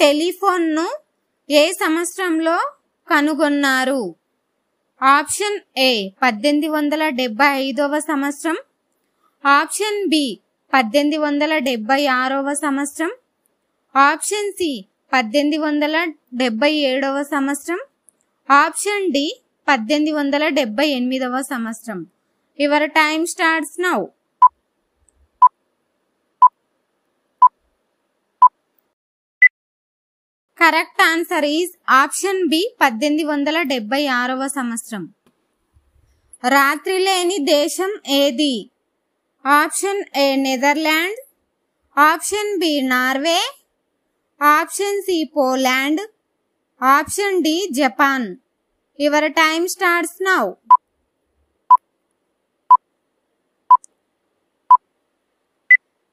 టెలిఫోన్ను ఏ సంవత్సరంలో కనుగొన్నారు? Option A 1875వ సంవత్సరం, ఆప్షన్ బి 1876వ సంవత్సరం, ఆప్షన్ సి 1877వ సంవత్సరం, ఆప్షన్ డి 1878వ సంవత్సరం. Your time starts now. Correct answer is option B 1876వ సంవత్సరం. రాత్రిలేని దేశం ఏది? Option A Netherland, option B Norway, option C Poland, option D Japan. Your time starts now.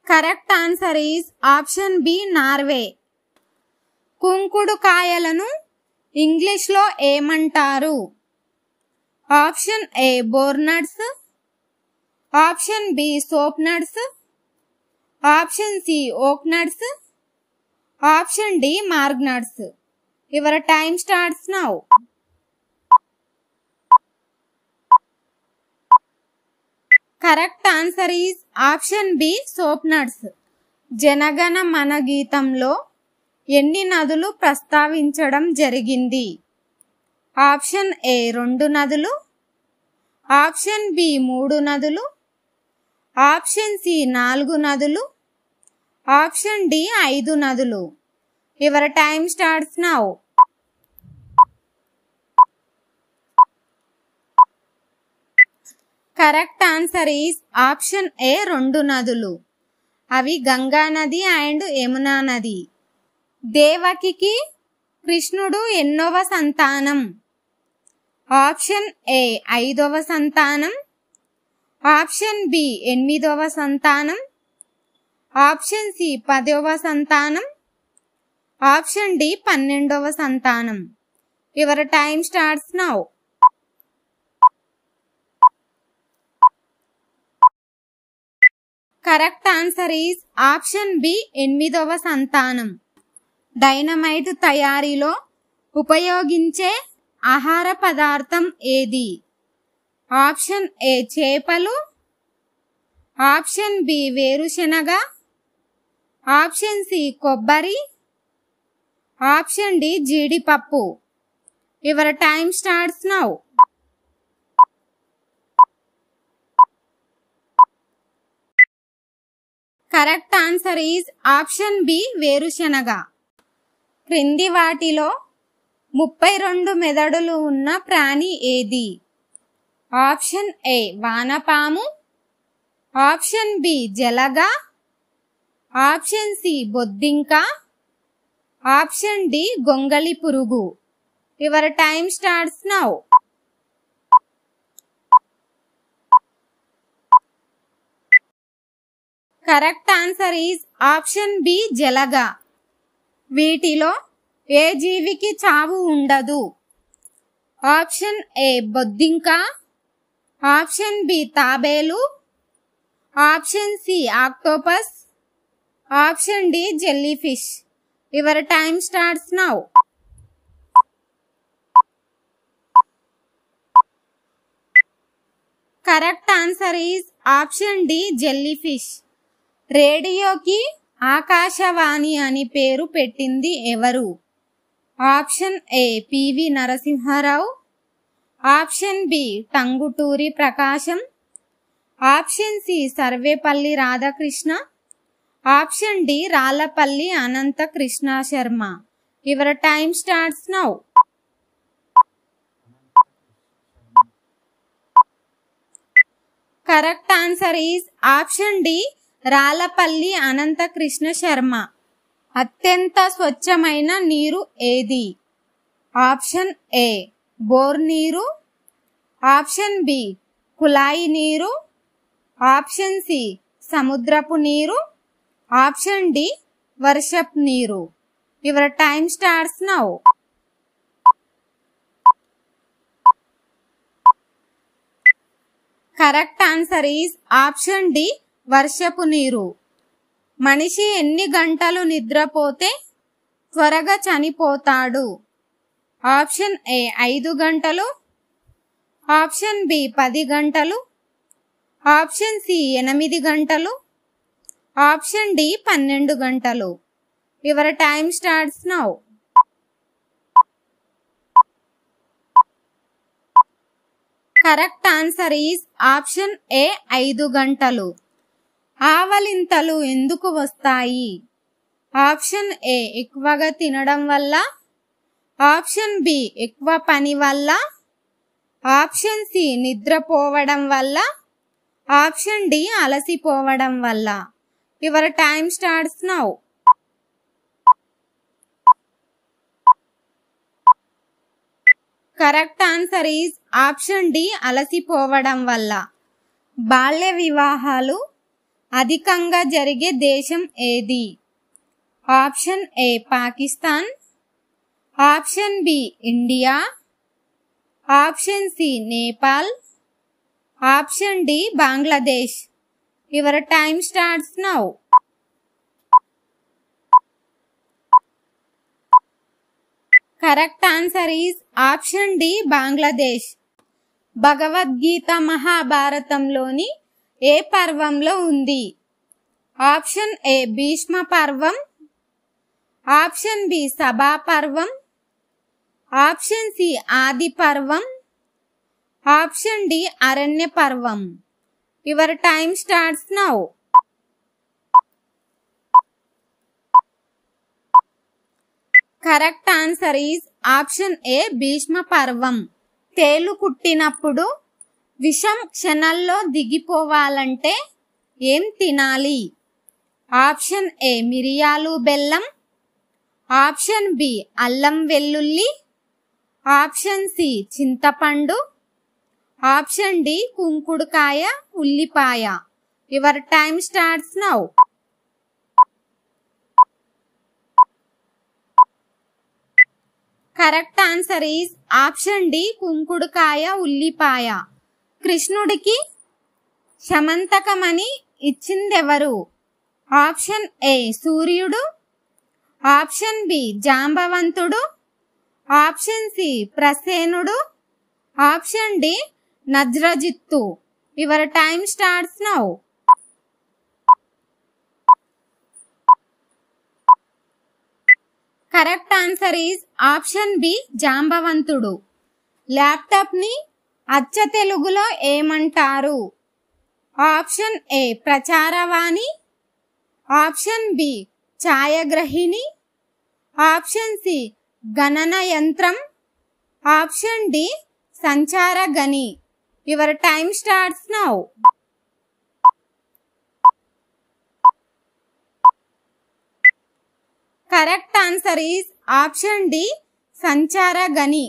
Correct answer is option B Norway. కుంకుడు కాయలను ఇంగ్లీష్లో ఏమంటారు? Option A bornuts, option B soap nuts, option C oak nuts, option D marg nuts. Your time starts now. Correct answer is option B soap nuts. జనగణ మన గీతంలో ఎన్ని నదులు ప్రస్తావించడం జరిగింది? ఆప్షన్ ఏ 2 నదులు, ఆప్షన్ బి 3 నదులు, ఆప్షన్ సి 4 నదులు, option D 5 నదులు. Your time starts now. Correct answer is option ఏ 2 నదులు. అవి గంగా నది అండ్ యమునా నది. దేవకికి కృష్ణుడు ఎన్నోవ సంతానం? ఆప్షన్ ఏ 5వ సంతానం, ఆప్షన్ బి 8వ సంతానం, ఆప్షన్ సి 10వ సంతానం, ఆప్షన్ డి 12వ సంతానం. Your time starts now. Correct answer is option B 8వ సంతానం. డైనమైట్ తయారీలో ఉపయోగించే ఆహార పదార్థం ఏది? ఆప్షన్ ఏ చేపలు, ఆప్షన్ బి వేరుశెనగ, ఆప్షన్ సి కొబ్బరి, ఆప్షన్ డి జీడిపప్పు. Your time starts now. Correct answer is option B వేరుశెనగ. క్రింది వాటిలో 32 మెదడులు ఉన్న ప్రాణి ఏది? ఆప్షన్ ఏ వానపాము, ఆప్షన్ బి జలగ, ఆప్షన్ సి బొద్దింక, ఆప్షన్ డి గొంగళి పురుగు. Your time starts now. Correct answer is option B జలగ. వీటిలో ఏ జీవికి చావు ఉండదు? ఆప్షన్ ఏ బొద్దింక, ఆప్షన్ బి తాబేలు, option C octopus, option D jelly fish. Your time starts now. Correct answer is option D jelly fish. రేడియోకి ఆకాశవాణి అని పేరు పెట్టింది ఎవరు? Option A PV Narasimha Rao, option B Tanguturi Prakasam, option C Sarvepalli Radhakrishna, option D Rallapalli Anantha Krishna Sharma. Your time starts now. Correct answer is option D Rallapalli Anantha Krishna Sharma. అత్యంత స్వచ్ఛమైన నీరు ఏది? Option A bore నీరు, ఆప్షన్ బి కుళాయి నీరు, ఆప్షన్ సి సముద్రపు నీరు, ఆప్షన్ డి వర్షపు నీరు. Your time starts now. Correct answer is option D వర్షపు నీరు. మనిషి ఎన్ని గంటలు నిద్రపోతే త్వరగా చనిపోతాడు? ఆప్షన్ ఏ 5 గంటలు, ఆప్షన్ బి 10 గంటలు, ఆప్షన్ సి 8 గంటలు, ఆప్షన్ డి 12 గంటలు. Your time starts now. Correct answer is option ఏ 5 గంటలు. ఆవలింతలు ఎందుకు వస్తాయి? ఆప్షన్ ఏ ఎక్కువగా తినడం వల్ల, ఆప్షన్ బి ఎక్కువ పని వల్ల, ఆప్షన్ సి నిద్రపోవడం వల్ల, ఆప్షన్ డి అలసిపోవడం వల్ల. Your time starts now. Correct answer is option D అలసిపోవడం వల్ల. బాల్య వివాహాలు అధికంగా జరిగే దేశం ఏది? Option A Pakistan, option B India, option C Nepal, option D Bangladesh. Your time starts now. Correct answer is option D Bangladesh. Bhagavad Gita మహాభారతంలోని ఏ పర్వంలో ఉంది? ఆప్షన్ ఏ భీష్మ పర్వం, ఆప్షన్ బి సభా పర్వం, ఆప్షన్ సి ఆది పర్వం, ఆప్షన్ డి అరణ్య పర్వం. Your time starts now. Correct answer is option A Bhishma పర్వం. తేలు కుట్టినప్పుడు విషం క్షణంలో దిగిపోవాలంటే ఏం తినాలి? ఆప్షన్ ఏ మిరియాలు బెల్లం, ఆప్షన్ బి అల్లం వెల్లుల్లి, ఆప్షన్ సి చింతపండు, ఆప్షన్ డి కుంకుడుకాయ ఉల్లిపాయ. Your time starts now. Correct answer is option D కుంకుడుకాయ ఉల్లిపాయ. కృష్ణుడికి శమంతకమని ఇచ్చిందెవరు? ఆప్షన్ ఏ సూర్యుడు, ఆప్షన్ బి జాంబవంతుడు, ఆప్షన్ సి ప్రసేనుడు, ఆప్షన్ డి నజ్రజిత్తు. Your time starts now. Correct answer is option B జాంబవంతుడు. ల్యాప్టాప్ ని అచ్చ తెలుగులో ఏమంటారు? ఆప్షన్ ఏ ప్రచారవాణి, ఆప్షన్ బి ఛాయాగ్రహిణి, ఆప్షన్ సి గణన యంత్రం, ఆప్షన్ డి సంచార గని. Your time starts now. Correct answer is option D సంచార గని.